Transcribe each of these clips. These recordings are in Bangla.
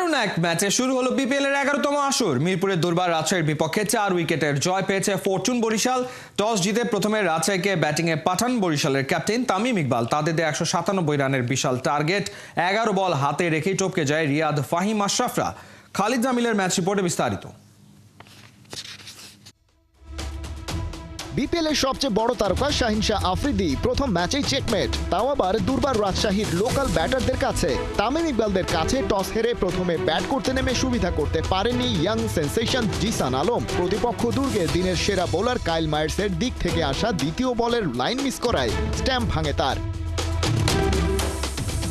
দারুণ এক ম্যাচে শুরু হলো বিপিএল এর 11তম আসর। মিরপুরের দুর্বার রাজশাহীর বিপক্ষে 4 উইকেটের জয় পেয়েছে ফরচুন বরিশাল। টস জিতে প্রথমে রাজশাহীকে ব্যাটিংয়ে পাঠান বরিশালের ক্যাপ্টেন তামিম ইকবাল। তাদের দেয় 197 রানের বিশাল টার্গেট। 11 বল হাতে রেখেই টপকে যায় রিয়াদ, ফাহিম আশরাফরা। খালিদ জামিলের ম্যাচ রিপোর্টে বিস্তারিত। বিপিএল এর সবচেয়ে বড় তারকা শাহিন শাহ আফ্রিদি প্রথম ম্যাচেই চেকমেট, তাও আবার দুর্বার রাজশাহীর লোকাল ব্যাটারদের কাছে। তামিম ইকবালদের কাছে টস হেরে প্রথমে ব্যাট করতে নেমে সুবিধা করতে পারেনি ইয়াং সেন্সেশন জিসান আলম। প্রতিপক্ষ দুর্গে দিনের সেরা বোলার কাইল মায়ার্সের দিক থেকে আসা দ্বিতীয় বলের লাইন মিস করায় স্ট্যাম্প ভাঙে তার।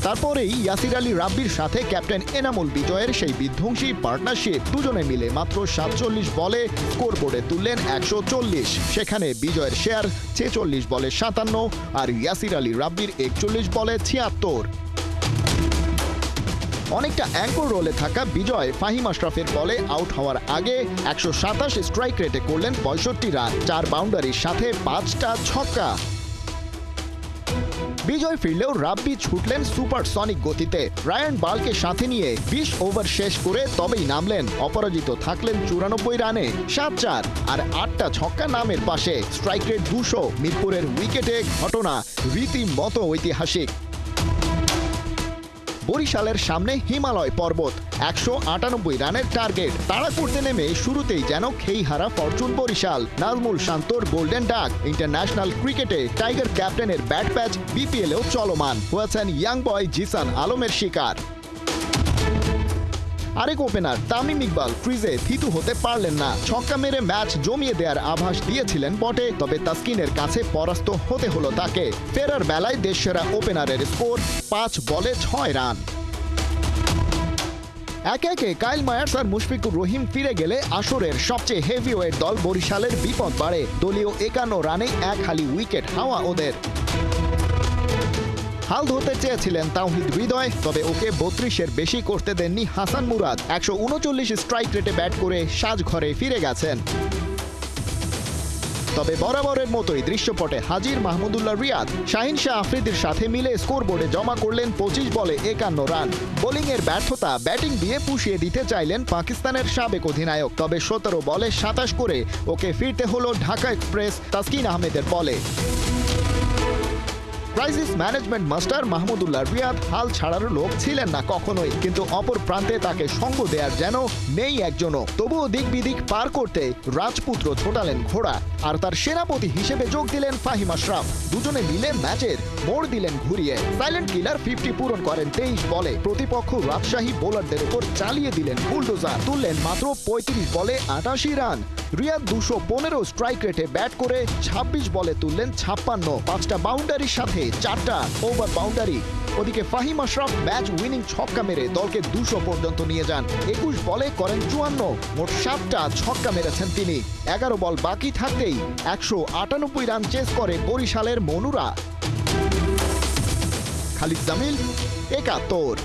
তারপরেই ইয়াসির আলী রাব্বির সাথে ক্যাপ্টেন এনামুল বিজয়ের সেই বিধ্বংসী পার্টনারশিপ। দুজনে মিলে মাত্র 47 বলে স্কোরবোর্ডে তুললেন 140। সেখানে বিজয়ের শেয়ার 46 বলে 57 আর ইয়াসির আলী রাব্বির 41 বলে 76। অনেকটা অ্যাঙ্কর রোলে থাকা বিজয় ফাহিম আশরাফের বলে আউট হওয়ার আগে 127 স্ট্রাইক রেটে করলেন 65 রান, 4 বাউন্ডারির সাথে 5টা ছক্কা। বিজয় ফিরলেও রাব্বি ছুটলেন সুপারসনিক গতিতে। রায়ান বালকে সাথে নিয়ে 20 ওভার শেষ করে তবেই নামলেন। অপরাজিত থাকলেন 94 রানে, 7-4 আর 8টা ছক্কা নামের পাশে। Strike rate 200। মিরপুরের উইকেটে ঘটনা রীতিমতো ঐতিহাসিক। বরিশালের সামনে হিমালয় পর্বত, 198 রানের টার্গেট। তাড়া করতে নেমে শুরুতেই যেন খেই হারা ফরচুন বরিশাল। নাজমুল শান্তর গোল্ডেন ডাক। ইন্টারন্যাশনাল ক্রিকেটে টাইগার ক্যাপ্টেনের ব্যাট প্যাচ বিপিএলেও চলমান। হয়েছেন ইয়াং বয় জিসান আলমের শিকার। আরেক ওপেনার তামিম ইকবাল ক্রিজে থিতু হতে পারলেন না। ছক্কা মেরে ম্যাচ জমিয়ে দেওয়ার আভাস দিয়েছিলেন বটে, তবে তাসকিনের কাছে পরাস্ত হতে হলো তাকে। ফেরার বেলায় দেশসেরা ওপেনারের স্কোর 5 বলে 6 রান। একে একে কাইল মায়ার্স আর মুশফিকুর রহিম ফিরে গেলে আসরের সবচেয়ে হেভিওয়েট দল বরিশালের বিপদ বাড়ে। দলীয় 51 রানে এক হালি উইকেট হাওয়া ওদের। হাল ধরতে চেয়েছিলেন তাওহিদ হৃদয়, তবে ওকে 32-এর বেশি করতে দেননি হাসান মুরাদ। 139 স্ট্রাইক রেটে ব্যাট করে সাজঘরে ফিরে গেছেন। তবে বরাবরের মতোই দৃশ্যপটে হাজির মাহমুদুল্লাহ রিয়াদ। শাহিন শাহ আফ্রিদির সাথে মিলে স্কোরবোর্ডে জমা করলেন 25 বলে 51 রান। বোলিংয়ের ব্যর্থতা ব্যাটিং দিয়ে পুষিয়ে দিতে চাইলেন পাকিস্তানের সাবেক অধিনায়ক, তবে 17 বলে 27 করে ওকে ফিরতে হলো ঢাকা এক্সপ্রেস তাসকিন আহমেদের বলে। Crisis management master Mahmudullah Riyad হাল ছাড়ার লোক ছিলেন না কখনোই, কিন্তু অপর প্রান্তে তাকে সঙ্গ দেওয়ার যেন নেই একজনও। তবুও দিক বিদিক পার করতে রাজপুত্র ছোটালেন ঘোড়া, আর তার সেনাপতি হিসেবে যোগ দিলেন ফাহিম আশরাফ। দুজনে মিলে ম্যাচের মোড় দিলেন ঘুরিয়ে। সাইলেন্ট কিলার 50 পূরণ করেন 23 বলে। প্রতিপক্ষ রাজশাহী বোলারদের উপর চালিয়ে দিলেন বুলডোজার। তুললেন মাত্র 35 বলে 88 রান। রিয়াদ 215 স্ট্রাইক রেটে ব্যাট করে 26 বলে তুললেন 56, 5টা বাউন্ডারির সাথে 4টা ওভার বাউন্ডারি। ওদিকে ফাহিম আশরাফ ম্যাচ উইনিং ছক্কা মেরে দলকে 200 পর্যন্ত নিয়ে যান। 21 বলে করেন 54, মোট 7টা ছক্কা মেরেছেন তিনি। 11 বল বাকি থাকতেই 198 রান চেস করে বরিশালের মনুরা। খালিদ জামিল, 71।